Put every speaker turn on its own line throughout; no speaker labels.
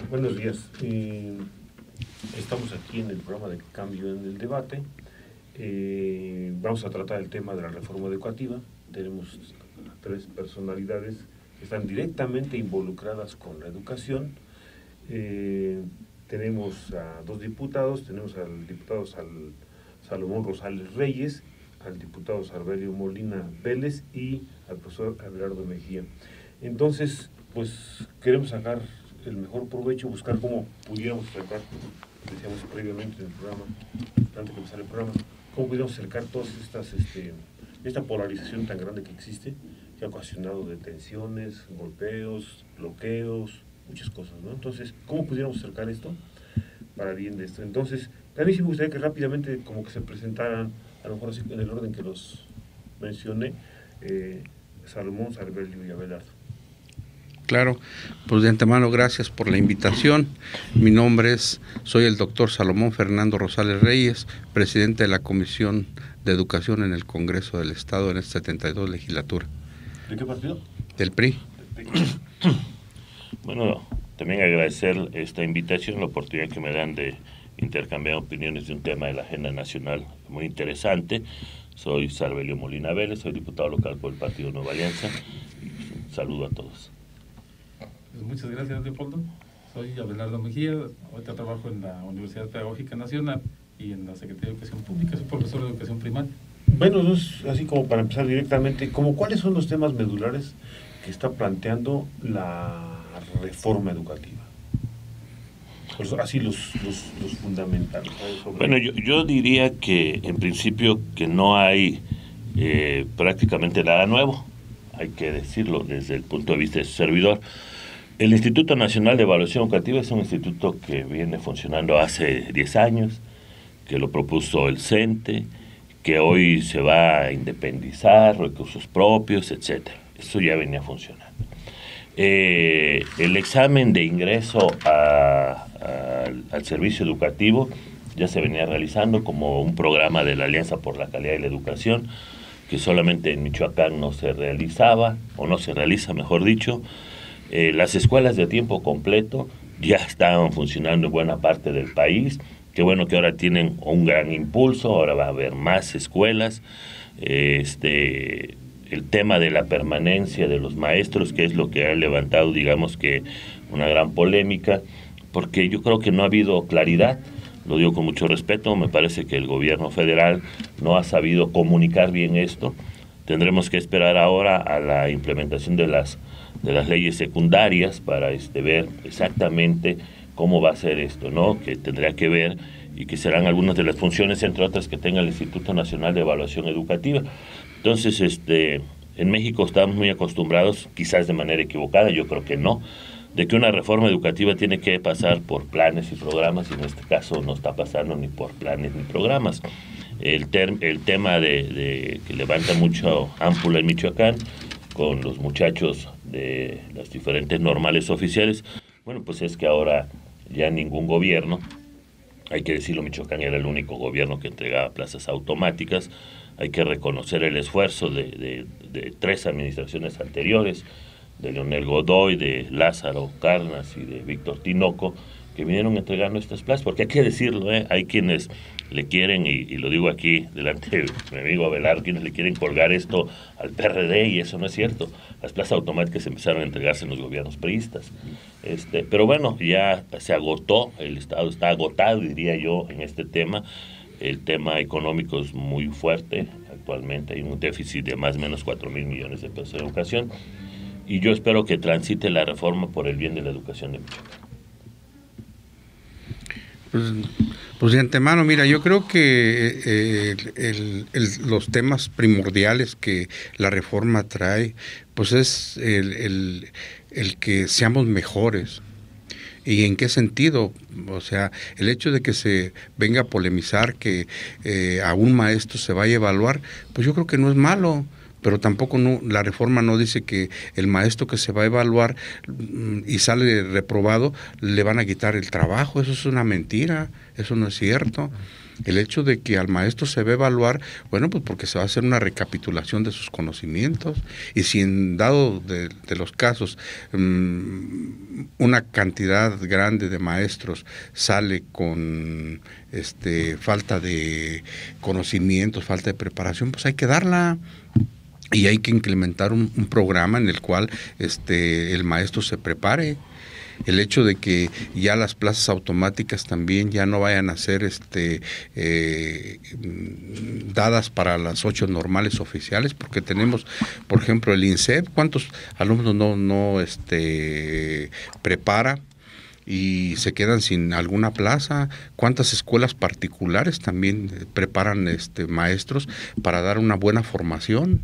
Buenos días. Estamos aquí en el programa de Cambio en el Debate. Vamos a tratar el tema de la reforma educativa. Tenemos tres personalidades que están directamente involucradas con la educación. Tenemos a dos diputados. Tenemos al diputado Salomón Rosales Reyes, al diputado Sarbelio Molina Vélez y al profesor Abelardo Mejía. Entonces, pues queremos sacar el mejor provecho, buscar cómo pudiéramos sacar, decíamos previamente en el programa, antes de empezar el programa, cómo pudiéramos acercar todas esta polarización tan grande que existe, que ha ocasionado detenciones, golpeos, bloqueos, muchas cosas, ¿no? Entonces, ¿cómo pudiéramos acercar esto para bien de esto? Entonces, a mí sí me gustaría que rápidamente como que se presentaran, a lo mejor así en el orden que los mencioné, Salomón, Sarbelio y Abelardo.
Claro, pues de antemano gracias por la invitación. Mi nombre soy el doctor Salomón Fernando Rosales Reyes, presidente de la Comisión de Educación en el Congreso del Estado en esta 72 legislatura.
¿De qué partido?
Del PRI.
Bueno, también agradecer esta invitación, la oportunidad que me dan de intercambiar opiniones de un tema de la agenda nacional muy interesante. Soy Sarbelio Molina Vélez, soy diputado local por el Partido Nueva Alianza. Y saludo a todos.
Pues muchas gracias, Leopoldo. Soy Abelardo Mejía, ahorita trabajo en la Universidad Pedagógica Nacional y en la Secretaría de Educación Pública, soy profesor de Educación Primaria.
Bueno, así como para empezar directamente, ¿cuáles son los temas medulares que está planteando la reforma educativa? Pues así los fundamentales.
Bueno, yo diría que en principio que no hay prácticamente nada nuevo, hay que decirlo desde el punto de vista de su servidor. El Instituto Nacional de Evaluación Educativa es un instituto que viene funcionando hace 10 años, que lo propuso el CENTE, que hoy se va a independizar, recursos propios, etc. Eso ya venía funcionando. El examen de ingreso al servicio educativo ya se venía realizando como un programa de la Alianza por la Calidad de la Educación, que solamente en Michoacán no se realizaba, o no se realiza, mejor dicho. Las escuelas de tiempo completo ya estaban funcionando en buena parte del país. Qué bueno que ahora tienen un gran impulso, ahora va a haber más escuelas. El tema de la permanencia de los maestros, que es lo que ha levantado, digamos que una gran polémica, porque yo creo que no ha habido claridad, lo digo con mucho respeto, me parece que el gobierno federal no ha sabido comunicar bien esto. Tendremos que esperar ahora a la implementación de las leyes secundarias para ver exactamente cómo va a ser esto, ¿no? Que tendría que ver y que serán algunas de las funciones, entre otras, que tenga el Instituto Nacional de Evaluación Educativa. Entonces, en México estamos muy acostumbrados, quizás de manera equivocada, yo creo que no, de que una reforma educativa tiene que pasar por planes y programas, y en este caso no está pasando ni por planes ni programas. El tema de que levanta mucho ámpula en Michoacán con los muchachos de las diferentes normales oficiales, bueno, pues es que ahora ya ningún gobierno, hay que decirlo, Michoacán era el único gobierno que entregaba plazas automáticas. Hay que reconocer el esfuerzo de 3 administraciones anteriores, de Leonel Godoy, de Lázaro Cárdenas y de Víctor Tinoco, que vinieron entregando estas plazas, porque hay que decirlo, hay quienes le quieren, y lo digo aquí delante de mi amigo Abelardo, quienes le quieren colgar esto al PRD, y eso no es cierto. Las plazas automáticas empezaron a entregarse en los gobiernos priistas. Pero bueno, ya se agotó, el Estado está agotado, diría yo, en este tema. El tema económico es muy fuerte actualmente, hay un déficit de más o menos 4,000 millones de pesos en educación, y yo espero que transite la reforma por el bien de la educación de Michoacán.
Pues de antemano, mira, yo creo que los temas primordiales que la reforma trae, pues es el que seamos mejores. ¿Y en qué sentido? O sea, el hecho de que se venga a polemizar que a un maestro se vaya a evaluar, pues yo creo que no es malo, pero tampoco la reforma no dice que el maestro que se va a evaluar y sale reprobado le van a quitar el trabajo. Eso es una mentira, eso no es cierto. El hecho de que al maestro se va a evaluar, bueno, pues porque se va a hacer una recapitulación de sus conocimientos, y si en dado de los casos una cantidad grande de maestros sale con falta de conocimientos, falta de preparación, pues hay que darla. Y hay que implementar un programa en el cual el maestro se prepare. El hecho de que ya las plazas automáticas también ya no vayan a ser dadas para las 8 normales oficiales, porque tenemos, por ejemplo, el INSEP, ¿cuántos alumnos no prepara y se quedan sin alguna plaza? ¿Cuántas escuelas particulares también preparan maestros para dar una buena formación?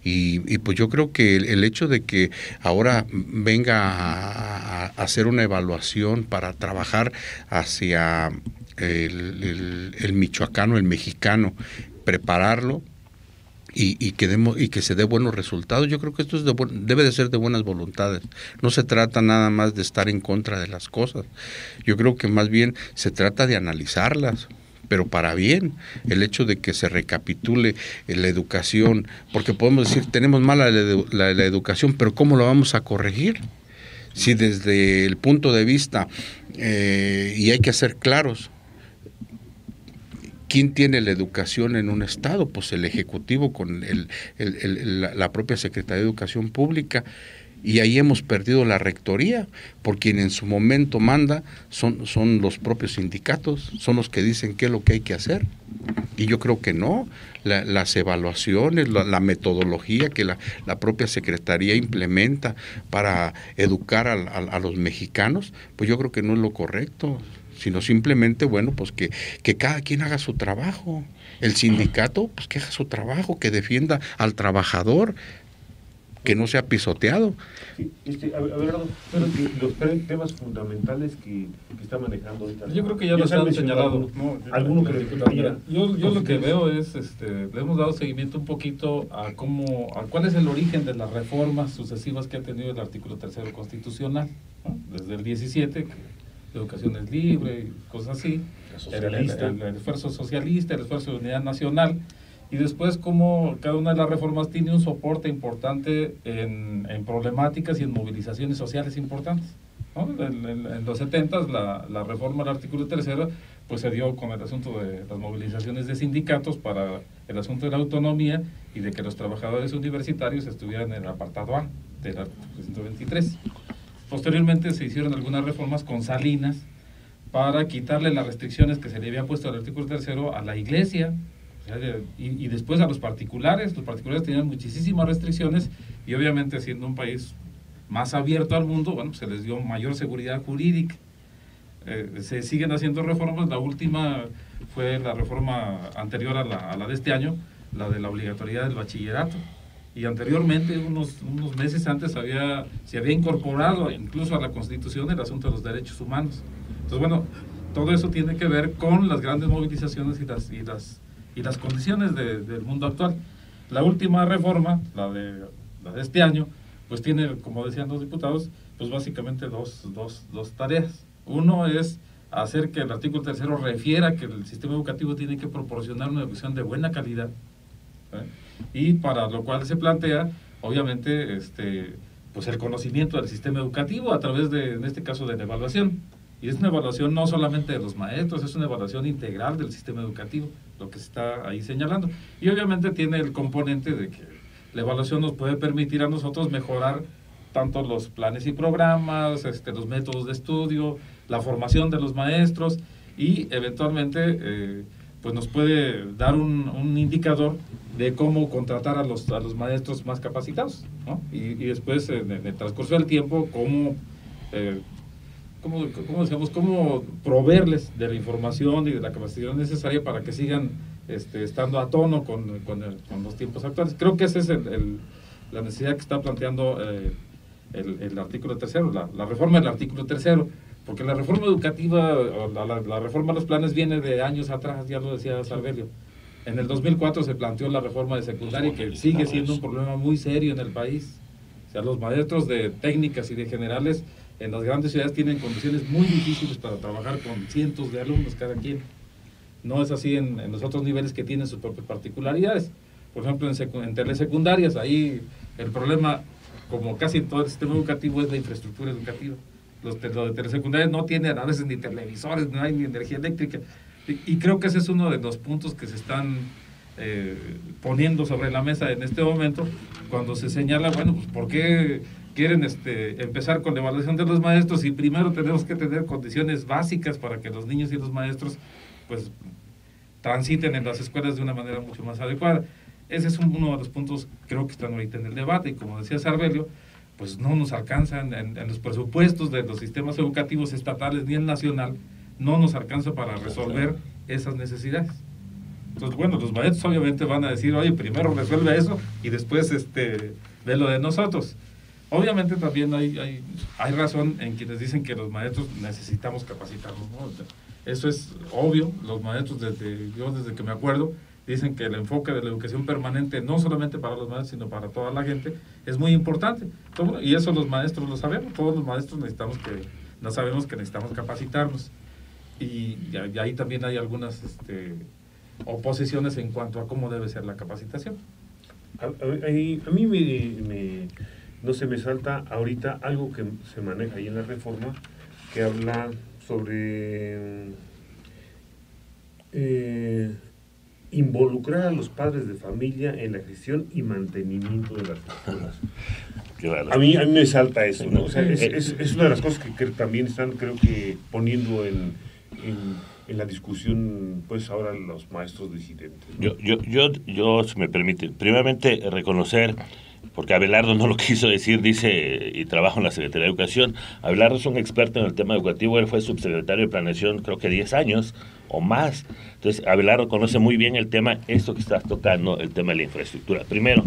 Y pues yo creo que el hecho de que ahora venga a hacer una evaluación para trabajar hacia el michoacano, el mexicano, prepararlo y que se dé buenos resultados, yo creo que esto debe de ser de buenas voluntades. No se trata nada más de estar en contra de las cosas. Yo creo que más bien se trata de analizarlas, pero para bien. El hecho de que se recapitule la educación, porque podemos decir, tenemos mala la educación, pero ¿cómo lo vamos a corregir? Si desde el punto de vista, y hay que ser claros, ¿quién tiene la educación en un estado? Pues el Ejecutivo con la propia Secretaría de Educación Pública. Y ahí hemos perdido la rectoría, por quien en su momento manda son los propios sindicatos, son los que dicen qué es lo que hay que hacer. Y yo creo que no, las evaluaciones, la metodología que la propia Secretaría implementa para educar a los mexicanos, pues yo creo que no es lo correcto, sino simplemente, bueno, pues que cada quien haga su trabajo. El sindicato, pues que haga su trabajo, que defienda al trabajador, que no sea pisoteado.
Sí, los temas fundamentales que está manejando ahorita.
Yo creo que ya los han señalado.
¿Alguno que
yo lo que veo es, le hemos dado seguimiento un poquito a cuál es el origen de las reformas sucesivas que ha tenido el artículo 3 constitucional, ¿no? Desde el 17, que la educación es libre, y cosas así, el esfuerzo socialista, el esfuerzo de unidad nacional. Y después como cada una de las reformas tiene un soporte importante en problemáticas y en movilizaciones sociales importantes, ¿no? En los 70s la reforma del artículo 3 pues se dio con el asunto de las movilizaciones de sindicatos para el asunto de la autonomía y de que los trabajadores universitarios estuvieran en el apartado A del artículo 123. Posteriormente se hicieron algunas reformas con Salinas para quitarle las restricciones que se le había puesto al artículo 3 a la iglesia, y después a los particulares. Los particulares tenían muchísimas restricciones y obviamente siendo un país más abierto al mundo, bueno, pues se les dio mayor seguridad jurídica. Se siguen haciendo reformas. La última fue la reforma anterior a la de este año, la de la obligatoriedad del bachillerato, y anteriormente, unos meses antes, se había incorporado incluso a la Constitución el asunto de los derechos humanos. Entonces, bueno, todo eso tiene que ver con las grandes movilizaciones y las condiciones del mundo actual. La última reforma, la de este año, pues tiene, como decían los diputados, pues básicamente dos tareas. Uno es hacer que el artículo 3 refiera que el sistema educativo tiene que proporcionar una educación de buena calidad, y para lo cual se plantea, obviamente, pues el conocimiento del sistema educativo a través de, en este caso, de la evaluación. Y es una evaluación no solamente de los maestros, es una evaluación integral del sistema educativo, lo que se está ahí señalando. Y obviamente tiene el componente de que la evaluación nos puede permitir a nosotros mejorar tanto los planes y programas, los métodos de estudio, la formación de los maestros, y eventualmente pues nos puede dar un indicador de cómo contratar a los maestros más capacitados, ¿no? Y después, en el transcurso del tiempo, cómo proveerles de la información y de la capacitación necesaria para que sigan estando a tono con los tiempos actuales. Creo que esa es la necesidad que está planteando el artículo 3, la reforma del artículo 3, porque la reforma educativa, la reforma de los planes viene de años atrás, ya lo decía Salvelio. En el 2004 se planteó la reforma de secundaria, que sigue siendo un problema muy serio en el país. O sea, los maestros de técnicas y de generales en las grandes ciudades tienen condiciones muy difíciles para trabajar con cientos de alumnos cada quien. No es así en los otros niveles que tienen sus propias particularidades. Por ejemplo, en telesecundarias, ahí el problema, como casi en todo el sistema educativo, es la infraestructura educativa. Los de telesecundarias no tienen a veces ni televisores, no hay ni energía eléctrica. Y creo que ese es uno de los puntos que se están poniendo sobre la mesa en este momento, cuando se señala, bueno, pues ¿por qué quieren empezar con la evaluación de los maestros y primero tenemos que tener condiciones básicas para que los niños y los maestros pues transiten en las escuelas de una manera mucho más adecuada? Ese es uno de los puntos, creo que están ahorita en el debate, y como decía Sarbelio, pues no nos alcanzan en los presupuestos de los sistemas educativos estatales ni el nacional, no nos alcanza para resolver esas necesidades. Entonces, bueno, los maestros obviamente van a decir, oye, primero resuelve eso y después ve lo de nosotros. Obviamente también hay razón en quienes dicen que los maestros necesitamos capacitarnos, ¿no? Eso es obvio. Los maestros, desde que me acuerdo, dicen que el enfoque de la educación permanente, no solamente para los maestros, sino para toda la gente, es muy importante. Y eso los maestros lo sabemos. Todos los maestros sabemos que necesitamos capacitarnos. Y ahí también hay algunas oposiciones en cuanto a cómo debe ser la capacitación.
A mí no se me salta ahorita algo que se maneja ahí en la reforma, que habla sobre involucrar a los padres de familia en la gestión y mantenimiento de las escuelas.
Claro.
A mí me salta eso, ¿no? O sea, es una de las cosas que también están, creo que, poniendo en la discusión, pues ahora los maestros disidentes, ¿no?
Yo, si me permite, primeramente reconocer, porque Abelardo no lo quiso decir, dice, y trabaja en la Secretaría de Educación. Abelardo es un experto en el tema educativo, él fue subsecretario de Planeación, creo que 10 años o más. Entonces, Abelardo conoce muy bien el tema, esto que estás tocando, el tema de la infraestructura. Primero,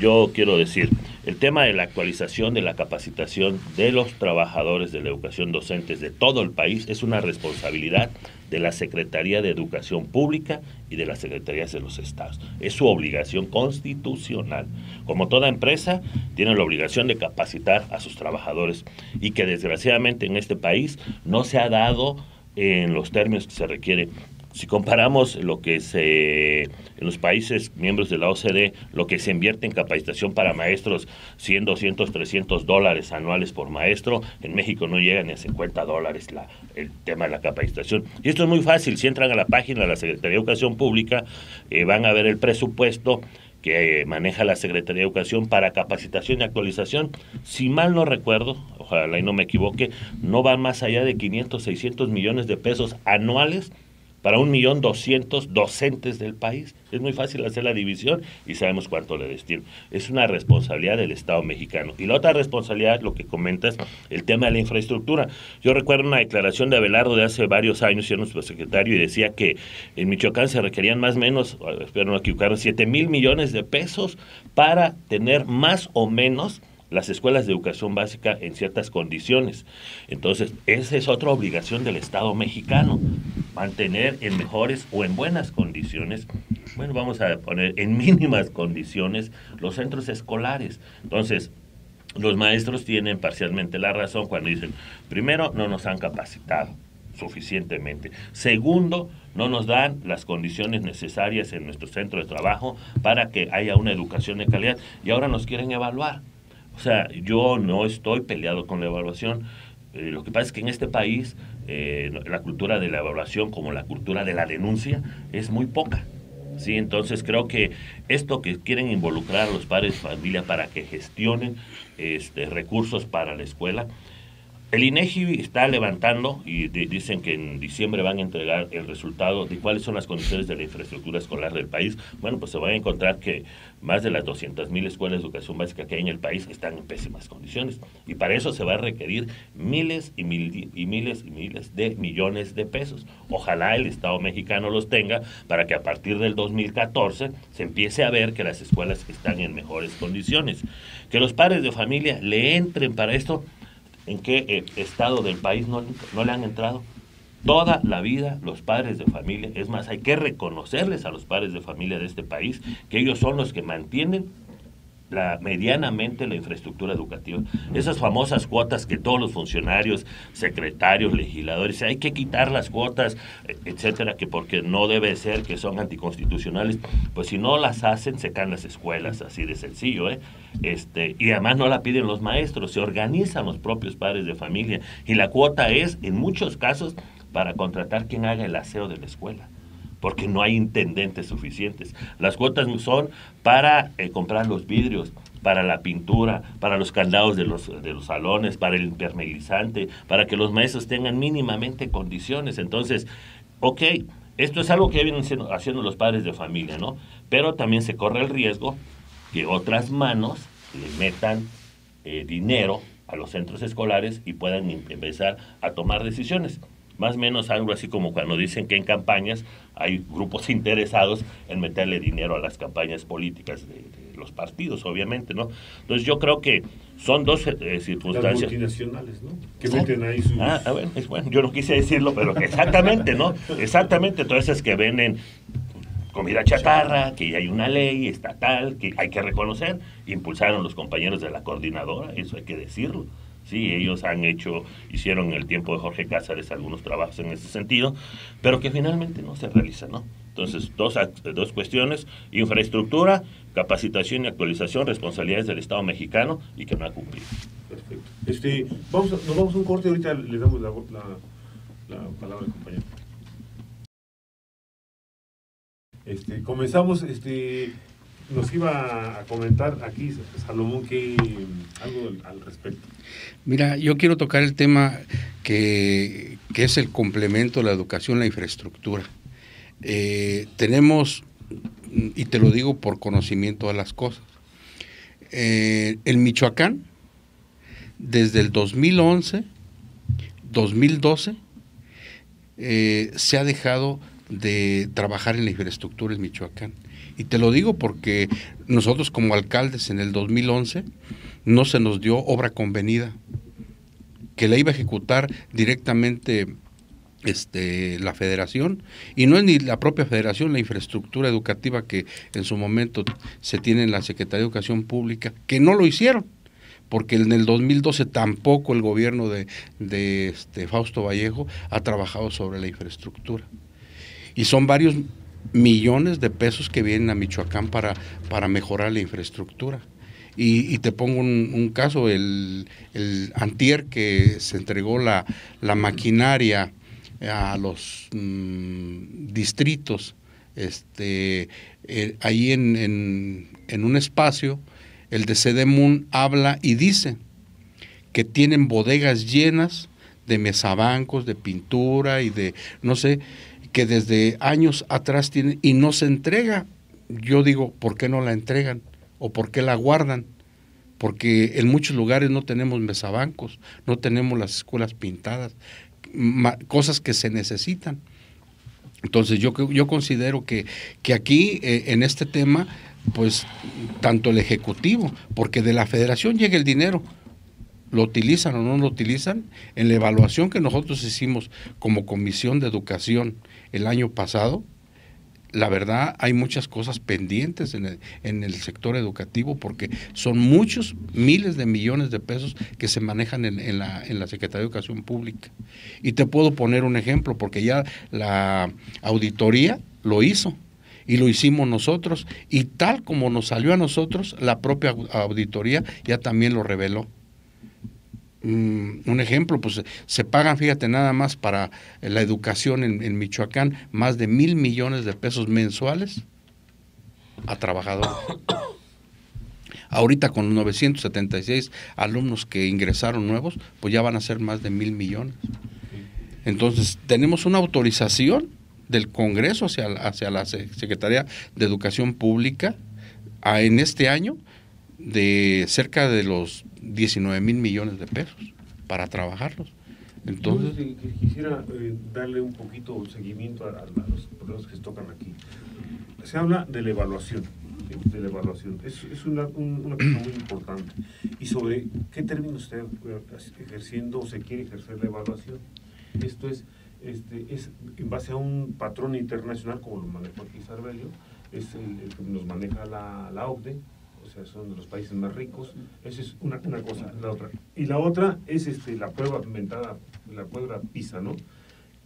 yo quiero decir, el tema de la actualización, de la capacitación de los trabajadores de la educación docentes de todo el país es una responsabilidad de la Secretaría de Educación Pública y de las Secretarías de los Estados. Es su obligación constitucional. Como toda empresa, tiene la obligación de capacitar a sus trabajadores y que desgraciadamente en este país no se ha dado en los términos que se requiere. Si comparamos lo que en los países miembros de la OCDE, lo que se invierte en capacitación para maestros, $100, $200, $300 anuales por maestro, en México no llega ni a $50 el tema de la capacitación. Y esto es muy fácil, si entran a la página de la Secretaría de Educación Pública, van a ver el presupuesto que maneja la Secretaría de Educación para capacitación y actualización. Si mal no recuerdo, ojalá y no me equivoque, no van más allá de 500, 600 millones de pesos anuales para 1.200.000 docentes del país. Es muy fácil hacer la división y sabemos cuánto le destino. Es una responsabilidad del Estado mexicano. Y la otra responsabilidad, lo que comentas, el tema de la infraestructura. Yo recuerdo una declaración de Abelardo de hace varios años, siendo nuestro secretario, y decía que en Michoacán se requerían más o menos, espero no equivocarme, 7,000 millones de pesos para tener más o menos las escuelas de educación básica en ciertas condiciones. Entonces, esa es otra obligación del Estado mexicano, mantener en mejores o en buenas condiciones, bueno, vamos a poner en mínimas condiciones, los centros escolares. Entonces, los maestros tienen parcialmente la razón cuando dicen, primero, no nos han capacitado suficientemente. Segundo, no nos dan las condiciones necesarias en nuestro centro de trabajo para que haya una educación de calidad y ahora nos quieren evaluar. O sea, yo no estoy peleado con la evaluación. Lo que pasa es que en este país la cultura de la evaluación, como la cultura de la denuncia, es muy poca. ¿Sí? Entonces creo que esto que quieren involucrar a los padres de familia para que gestionen recursos para la escuela, el INEGI está levantando y dicen que en diciembre van a entregar el resultado de cuáles son las condiciones de la infraestructura escolar del país. Bueno, pues se van a encontrar que más de las 200,000 escuelas de educación básica que hay en el país están en pésimas condiciones. Y para eso se va a requerir miles y miles de millones de pesos. Ojalá el Estado mexicano los tenga para que a partir del 2014 se empiece a ver que las escuelas están en mejores condiciones. Que los padres de familia le entren para esto. ¿En qué estado del país no le han entrado? toda la vida los padres de familia, es más, hay que reconocerles a los padres de familia de este país que ellos son los que mantienen medianamente la infraestructura educativa. Esas famosas cuotas que todos los funcionarios, secretarios, legisladores, hay que quitar las cuotas, etcétera, que porque no debe ser, que son anticonstitucionales, pues si no las hacen, se caen las escuelas, así de sencillo, y además no la piden los maestros, se organizan los propios padres de familia, y la cuota es, en muchos casos, para contratar quien haga el aseo de la escuela, porque no hay intendentes suficientes. Las cuotas son para comprar los vidrios, para la pintura, para los candados de los salones, para el impermeabilizante, para que los maestros tengan mínimamente condiciones. Entonces, ok, esto es algo que vienen haciendo los padres de familia, ¿no? Pero también se corre el riesgo que otras manos le metan dinero a los centros escolares y puedan empezar a tomar decisiones. Más o menos algo así como cuando dicen que en campañas hay grupos interesados en meterle dinero a las campañas políticas de los partidos, obviamente, ¿no? Entonces yo creo que son dos circunstancias.
Las multinacionales, ¿no? Que meten ahí sus...
bueno, yo no quise decirlo, pero que exactamente, ¿no? Exactamente, todas esas que venden comida chatarra, que hay una ley estatal, que hay que reconocer, impulsaron los compañeros de la coordinadora, eso hay que decirlo. Sí, ellos hicieron en el tiempo de Jorge Cázares algunos trabajos en ese sentido, pero que finalmente no se realizan, ¿no? Entonces, dos cuestiones: infraestructura, capacitación y actualización, responsabilidades del Estado mexicano y que no ha cumplido.
Perfecto. Nos vamos a un corte, ahorita le damos la palabra al compañero. Comenzamos, nos iba a comentar aquí Salomón algo al respecto.
Mira, yo quiero tocar el tema que es el complemento de la educación, la infraestructura. Tenemos, y te lo digo por conocimiento de las cosas, en Michoacán, desde el 2011, 2012, se ha dejado de trabajar en la infraestructura en Michoacán. Y te lo digo porque nosotros como alcaldes en el 2011 no se nos dio obra convenida, que la iba a ejecutar directamente la federación, y no es ni la propia federación, la infraestructura educativa que en su momento se tiene en la Secretaría de Educación Pública, que no lo hicieron, porque en el 2012 tampoco el gobierno de Fausto Vallejo ha trabajado sobre la infraestructura. Y son varios millones de pesos que vienen a Michoacán para mejorar la infraestructura. Y te pongo un caso, el antier que se entregó la maquinaria a los distritos, ahí en un espacio, el de Sedemun habla y dice que tienen bodegas llenas de mesabancos, de pintura y de, no sé, que desde años atrás tienen y no se entrega. Yo digo, ¿por qué no la entregan? ¿O por qué la guardan? Porque en muchos lugares no tenemos mesabancos, no tenemos las escuelas pintadas, cosas que se necesitan. Entonces yo considero que aquí, en este tema, pues tanto el Ejecutivo, porque de la Federación llega el dinero, lo utilizan o no lo utilizan. En la evaluación que nosotros hicimos como Comisión de Educación el año pasado, la verdad hay muchas cosas pendientes en el sector educativo, porque son muchos miles de millones de pesos que se manejan en la Secretaría de Educación Pública. Y te puedo poner un ejemplo, porque ya la auditoría lo hizo y lo hicimos nosotros, y tal como nos salió a nosotros, la propia auditoría ya también lo reveló. Un ejemplo, pues se pagan, fíjate, nada más para la educación en Michoacán, más de 1,000 millones de pesos mensuales a trabajadores. Ahorita con 976 alumnos que ingresaron nuevos, pues ya van a ser más de 1,000 millones. Entonces, tenemos una autorización del Congreso hacia la Secretaría de Educación Pública en este año de cerca de los 19,000 millones de pesos para trabajarlos. Entonces,
yo quisiera darle un poquito de seguimiento a los problemas que se tocan aquí. Se habla de la evaluación, es una cosa muy importante. ¿Y sobre qué términos está ejerciendo o se quiere ejercer la evaluación? Esto es, es en base a un patrón internacional, como lo manejó aquí Sarbelio, es el que nos maneja la OCDE, o sea, son de los países más ricos. Esa es una cosa. La otra. Y la otra es la prueba inventada, la prueba PISA, ¿no?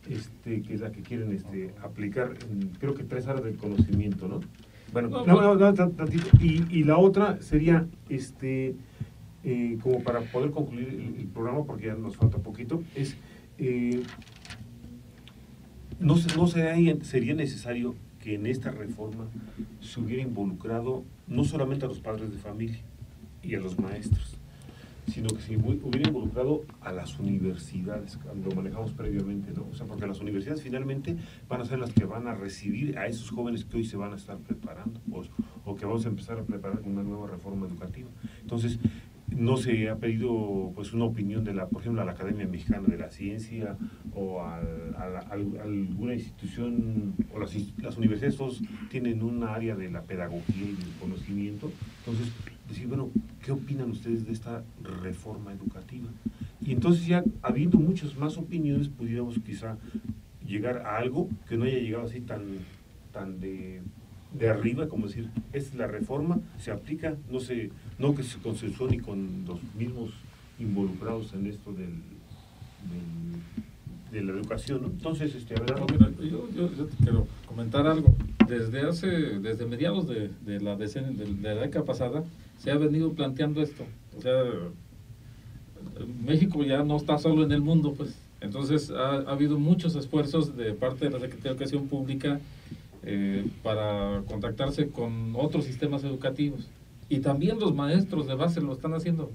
Que es la que quieren aplicar en, creo que 3 áreas del conocimiento, ¿no? Bueno, tantito. Y la otra sería, como para poder concluir el programa, porque ya nos falta poquito, es, sería necesario que en esta reforma se hubiera involucrado no solamente a los padres de familia y a los maestros, sino que se hubiera involucrado a las universidades, lo manejamos previamente, ¿no? O sea, porque las universidades finalmente van a ser las que van a recibir a esos jóvenes que hoy se van a estar preparando, o que vamos a empezar a preparar con una nueva reforma educativa. Entonces, no se ha pedido pues una opinión de por ejemplo, a la Academia Mexicana de la Ciencia o a alguna institución, o las universidades todos tienen un área de la pedagogía y del conocimiento. Entonces, decir, bueno, ¿qué opinan ustedes de esta reforma educativa? Y entonces ya habiendo muchas más opiniones, pudiéramos quizá llegar a algo que no haya llegado así tan de arriba, como decir, esta es la reforma, se aplica, no que se consensuó ni con los mismos involucrados en esto de la educación, ¿no? Entonces,
yo te quiero comentar algo. Desde mediados de la década pasada se ha venido planteando esto. O sea, México ya no está solo en el mundo, pues. Entonces ha habido muchos esfuerzos de parte de la Secretaría de Educación Pública para contactarse con otros sistemas educativos, y también los maestros de base lo están haciendo.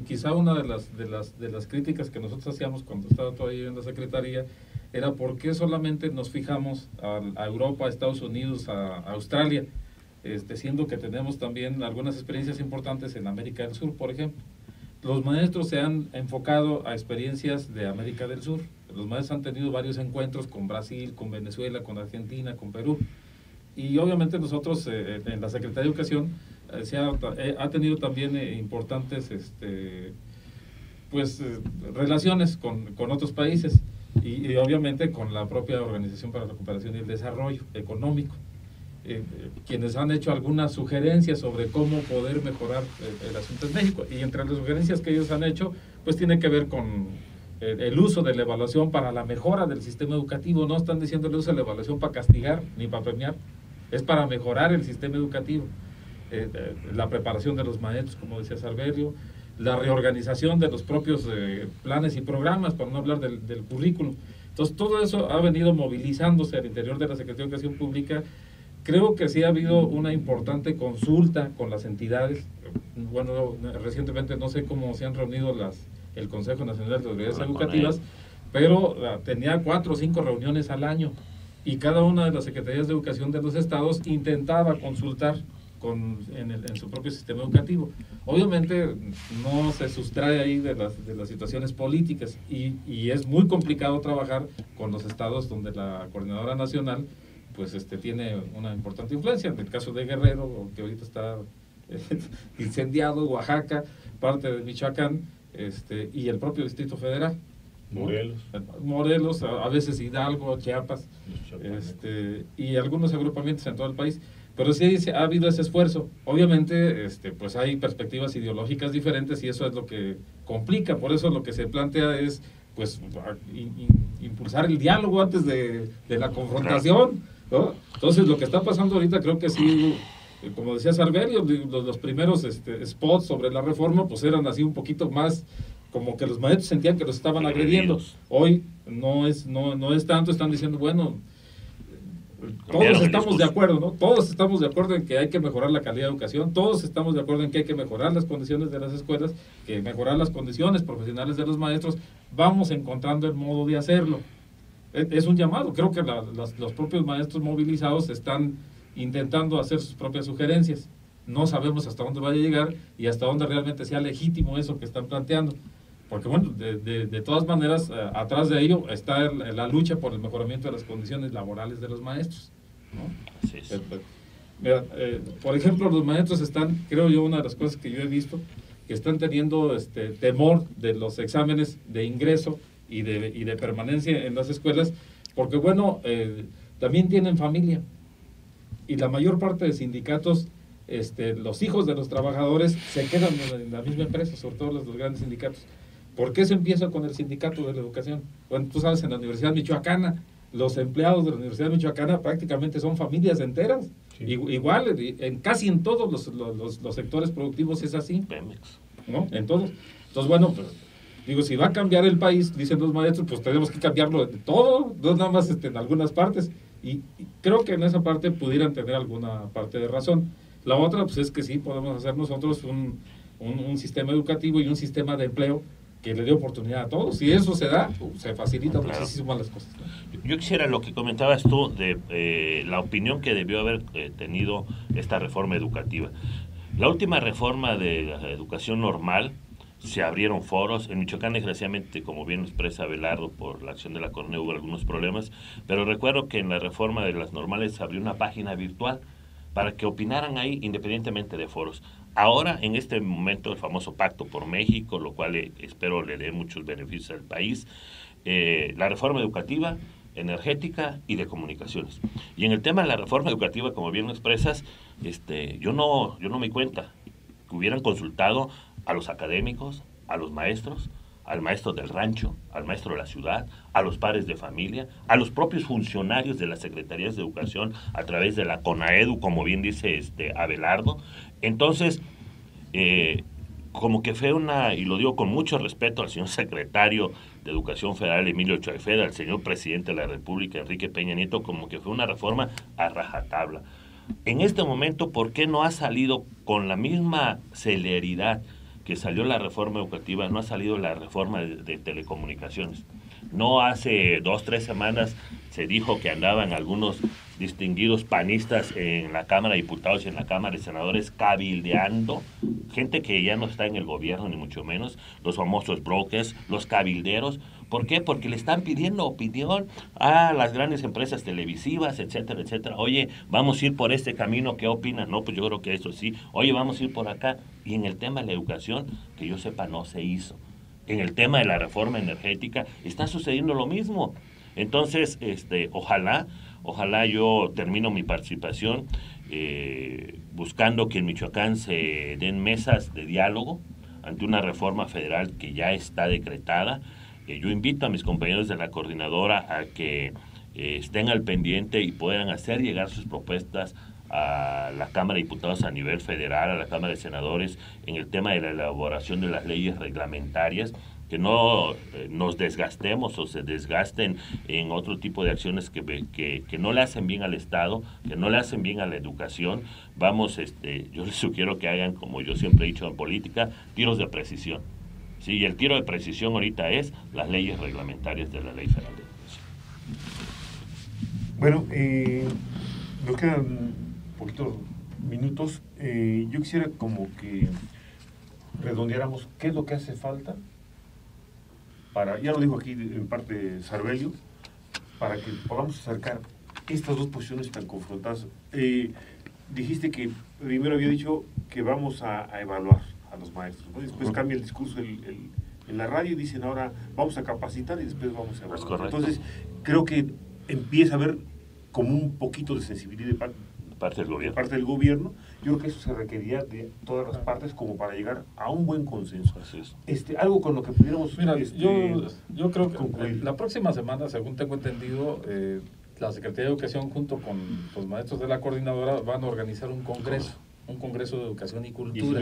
Quizá una de las críticas que nosotros hacíamos cuando estaba todavía en la Secretaría era por qué solamente nos fijamos a Europa, a Estados Unidos, a Australia, siendo que tenemos también algunas experiencias importantes en América del Sur, por ejemplo. Los maestros se han enfocado a experiencias de América del Sur. Los maestros han tenido varios encuentros con Brasil, con Venezuela, con Argentina, con Perú. Y obviamente nosotros en la Secretaría de Educación ha tenido también importantes relaciones con otros países y obviamente con la propia Organización para la Cooperación y el Desarrollo Económico. Quienes han hecho algunas sugerencias sobre cómo poder mejorar el asunto en México, y entre las sugerencias que ellos han hecho, pues tiene que ver con el uso de la evaluación para la mejora del sistema educativo. No están diciendo el uso de la evaluación para castigar ni para premiar, es para mejorar el sistema educativo, la preparación de los maestros, como decía Sarbelio, la reorganización de los propios planes y programas, para no hablar del currículum. Entonces todo eso ha venido movilizándose al interior de la Secretaría de Educación Pública. Creo que sí ha habido una importante consulta con las entidades. Bueno, recientemente no sé cómo se han reunido el Consejo Nacional de Autoridades Educativas, pero tenía 4 o 5 reuniones al año, y cada una de las secretarías de educación de los estados intentaba consultar en su propio sistema educativo. Obviamente no se sustrae ahí de las situaciones políticas, y es muy complicado trabajar con los estados donde la Coordinadora Nacional pues tiene una importante influencia. En el caso de Guerrero, que ahorita está incendiado, Oaxaca, parte de Michoacán, y el propio Distrito Federal, Morelos, a veces Hidalgo, Chiapas, y algunos agrupamientos en todo el país. Pero sí ha habido ese esfuerzo. Obviamente, pues hay perspectivas ideológicas diferentes, y eso es lo que complica. Por eso lo que se plantea es, pues, impulsar el diálogo antes de la confrontación, ¿no? Entonces, lo que está pasando ahorita, creo que sí, como decía Sarbelio, los primeros spots sobre la reforma, pues eran así un poquito más, como que los maestros sentían que los estaban agrediendo. Hoy no es tanto, están diciendo, bueno, todos estamos de acuerdo, ¿no? Todos estamos de acuerdo en que hay que mejorar la calidad de educación, todos estamos de acuerdo en que hay que mejorar las condiciones de las escuelas, que mejorar las condiciones profesionales de los maestros. Vamos encontrando el modo de hacerlo. Es un llamado. Creo que los propios maestros movilizados están intentando hacer sus propias sugerencias. No sabemos hasta dónde vaya a llegar y hasta dónde realmente sea legítimo eso que están planteando. Porque bueno, de todas maneras, atrás de ello está la lucha por el mejoramiento de las condiciones laborales de los maestros, ¿no?
Sí, sí.
Mira, por ejemplo, los maestros están, creo yo, una de las cosas que yo he visto, que están teniendo temor de los exámenes de ingreso y de permanencia en las escuelas, porque bueno, también tienen familia, y la mayor parte de sindicatos, los hijos de los trabajadores se quedan en la misma empresa, sobre todo los grandes sindicatos. ¿Por qué se empieza con el sindicato de la educación? Bueno, tú sabes, en la Universidad Michoacana, los empleados de la Universidad Michoacana prácticamente son familias enteras. Sí. Igual, casi en todos los sectores productivos es así.
Pemex.
¿No? En todos. Entonces, bueno, pues, digo, si va a cambiar el país, dicen los maestros, pues tenemos que cambiarlo de todo, no nada más en algunas partes. Y creo que en esa parte pudieran tener alguna parte de razón. La otra, pues es que sí, podemos hacer nosotros un sistema educativo y un sistema de empleo que le dé oportunidad a todos. Si eso se da, se facilita muchísimo las cosas, ¿no?
Yo quisiera lo que comentabas tú de la opinión que debió haber tenido esta reforma educativa. La última reforma de la educación normal, se abrieron foros. En Michoacán, desgraciadamente, como bien expresa Abelardo, por la acción de la CONADE hubo algunos problemas, pero recuerdo que en la reforma de las normales se abrió una página virtual para que opinaran ahí independientemente de foros. Ahora, en este momento, el famoso Pacto por México, lo cual espero le dé muchos beneficios al país, la reforma educativa, energética y de comunicaciones. Y en el tema de la reforma educativa, como bien lo expresas, yo no me di cuenta que hubieran consultado a los académicos, a los maestros, al maestro del rancho, al maestro de la ciudad, a los padres de familia, a los propios funcionarios de las secretarías de educación a través de la CONAEDU, como bien dice Abelardo. Entonces, como que fue y lo digo con mucho respeto al señor secretario de Educación Federal, Emilio Choifeda, al señor presidente de la República, Enrique Peña Nieto, como que fue una reforma a rajatabla. En este momento, ¿por qué no ha salido con la misma celeridad que salió la reforma educativa, no ha salido la reforma de telecomunicaciones? No hace 2-3 semanas se dijo que andaban algunos distinguidos panistas en la Cámara de Diputados y en la Cámara de Senadores cabildeando, gente que ya no está en el gobierno ni mucho menos, los famosos brokers, los cabilderos. ¿Por qué? Porque le están pidiendo opinión a las grandes empresas televisivas, etcétera, etcétera. Oye, vamos a ir por este camino, ¿qué opinan? No, pues yo creo que eso sí. Oye, vamos a ir por acá. Y en el tema de la educación, que yo sepa, no se hizo. En el tema de la reforma energética está sucediendo lo mismo. Entonces, ojalá yo termino mi participación buscando que en Michoacán se den mesas de diálogo ante una reforma federal que ya está decretada. Yo invito a mis compañeros de la coordinadora a que estén al pendiente y puedan hacer llegar sus propuestas a la Cámara de Diputados a nivel federal, a la Cámara de Senadores, en el tema de la elaboración de las leyes reglamentarias, que no nos desgastemos o se desgasten en otro tipo de acciones que no le hacen bien al Estado, que no le hacen bien a la educación. Yo les sugiero que hagan, como yo siempre he dicho en política, tiros de precisión. Sí, y el tiro de precisión ahorita es las leyes reglamentarias de la Ley Federal de Educación.
Bueno, nos quedan poquitos minutos. Yo quisiera como que redondeáramos qué es lo que hace falta para, ya lo dijo aquí en parte Sarbelio, para que podamos acercar estas dos posiciones tan confrontadas. Dijiste que primero había dicho que vamos a evaluar a los maestros, ¿no? Después cambia el discurso en la radio y dicen ahora vamos a capacitar y después vamos a evaluar. Entonces creo que empieza a haber como un poquito de sensibilidad de parte del gobierno. Yo creo que eso se requería de todas las partes como para llegar a un buen consenso.
Así es.
Algo con lo que pudiéramos...
Mira, yo creo que concluir. La próxima semana, según tengo entendido, la Secretaría de Educación junto con los maestros de la coordinadora van a organizar un congreso de educación y cultura.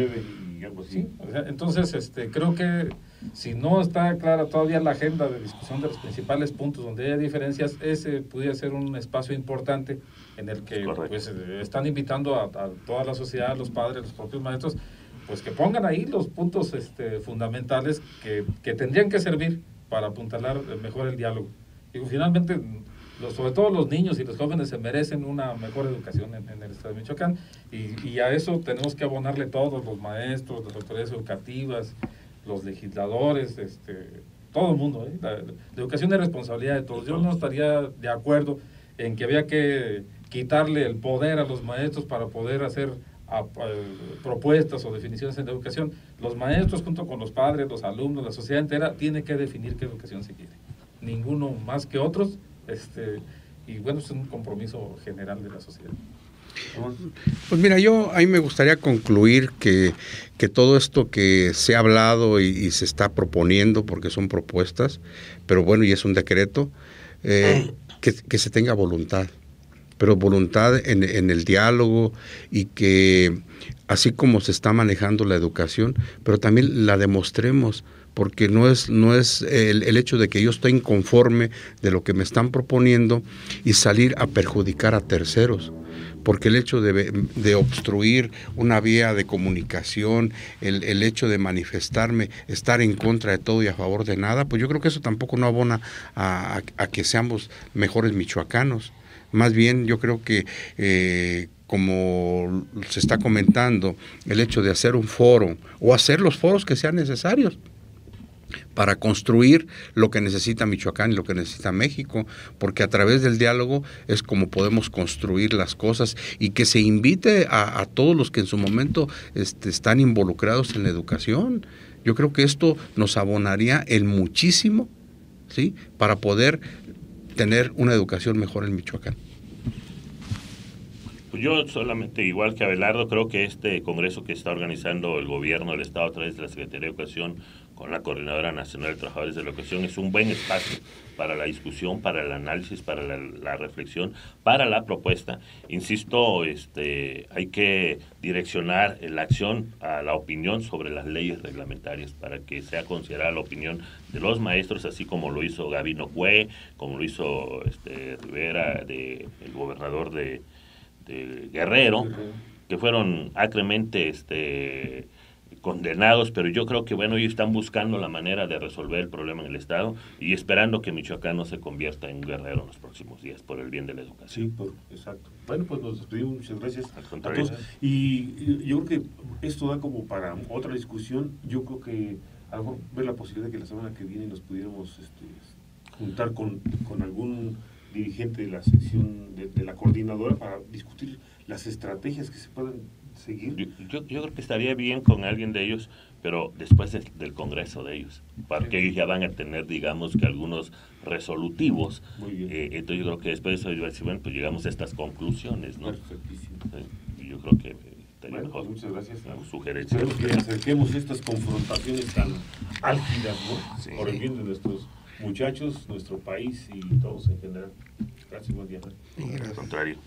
Y algo así.
¿Sí? O sea, entonces, creo que si no está clara todavía la agenda de discusión de los principales puntos donde haya diferencias, ese pudiera ser un espacio importante en el que pues, están invitando a toda la sociedad, los padres, los propios maestros, pues que pongan ahí los puntos fundamentales que tendrían que servir para apuntalar mejor el diálogo. Digo, finalmente, sobre todo los niños y los jóvenes se merecen una mejor educación en el estado de Michoacán y a eso tenemos que abonarle todos, los maestros, las autoridades educativas, los legisladores, todo el mundo. La educación es responsabilidad de todos. Yo no estaría de acuerdo en que había que quitarle el poder a los maestros para poder hacer propuestas o definiciones en educación. Los maestros junto con los padres, los alumnos, la sociedad entera tiene que definir qué educación se quiere. Ninguno más que otros, y bueno, es un compromiso general de la sociedad.
Pues mira, a mí me gustaría concluir que todo esto que se ha hablado y se está proponiendo, porque son propuestas, pero bueno, y es un decreto, que se tenga voluntad, pero voluntad en el diálogo, y que así como se está manejando la educación, pero también la demostremos, porque no es el hecho de que yo esté inconforme de lo que me están proponiendo y salir a perjudicar a terceros. Porque el hecho de obstruir una vía de comunicación, el hecho de manifestarme, estar en contra de todo y a favor de nada, pues yo creo que eso tampoco no abona a que seamos mejores michoacanos. Más bien yo creo que como se está comentando, el hecho de hacer un foro o hacer los foros que sean necesarios para construir lo que necesita Michoacán y lo que necesita México, porque a través del diálogo es como podemos construir las cosas, y que se invite a todos los que en su momento están involucrados en la educación. Yo creo que esto nos abonaría en muchísimo, ¿sí?, para poder tener una educación mejor en Michoacán.
Yo solamente, igual que Abelardo, creo que este congreso que está organizando el gobierno del Estado a través de la Secretaría de Educación con la Coordinadora Nacional de Trabajadores de la Educación es un buen espacio para la discusión, para el análisis, para la reflexión, para la propuesta. Insisto, hay que direccionar la acción a la opinión sobre las leyes reglamentarias para que sea considerada la opinión de los maestros, así como lo hizo Gabino Cue, como lo hizo Rivera, el gobernador de Guerrero, que fueron acremente condenados, pero yo creo que bueno, ellos están buscando la manera de resolver el problema en el Estado y esperando que Michoacán no se convierta en un Guerrero en los próximos días por el bien de la educación.
Sí, exacto. Bueno, pues nos despedimos, muchas gracias
a todos.
Y yo creo que esto da como para otra discusión. Yo creo que a lo mejor ver la posibilidad de que la semana que viene nos pudiéramos juntar con algún dirigente de la sección de la coordinadora para discutir las estrategias que se pueden seguir.
Yo creo que estaría bien con alguien de ellos, pero después del congreso de ellos, porque ellos ya van a tener, digamos, que algunos resolutivos.
Muy bien.
Entonces yo creo que después de eso, bueno, pues llegamos a estas conclusiones, ¿no?
Perfectísimo.
Y yo creo que estaría
bueno,
mejor.
pues muchas gracias.
Sugerencia.
Esperemos que acerquemos estas confrontaciones tan álgidas, ¿no?
Sí.
Por el bien de nuestros muchachos, nuestro país y todos en general. Gracias, buen día.
Al contrario.